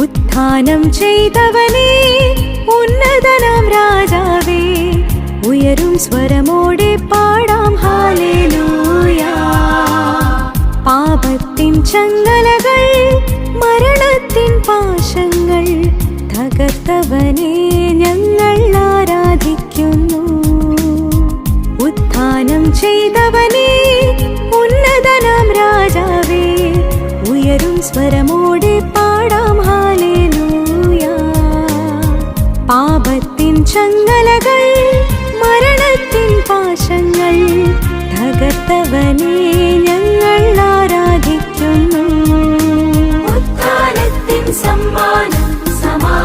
ഉത്ഥാനം ചെയ്തവനേ, ഉന്നതനാം രാജാവേ, ഉയരും സ്വരമോടെ പാടാം ഹല്ലേലൂയ. പാപത്തിൻ ചങ്ങലകൾ, മരണത്തിൻ പാശങ്ങൾ തകർത്തവനെ ഞങ്ങൾ ആരാധിക്കുന്നു. ഉത്ഥാനം ചെയ്തവനേ, ഉന്നതനാം രാജാവേ, ഉയരും സ്വരമോടെ പാടാം ഹല്ലേലൂയ. പാപത്തിൻ ചങ്ങലകൾ, മരണത്തിൻ പാശങ്ങൾ തകർത്തവനെ ഞങ്ങൾ ആരാധിക്കുന്നു. ഉത്ഥാനത്തിൻ സമ്മാനം സമാ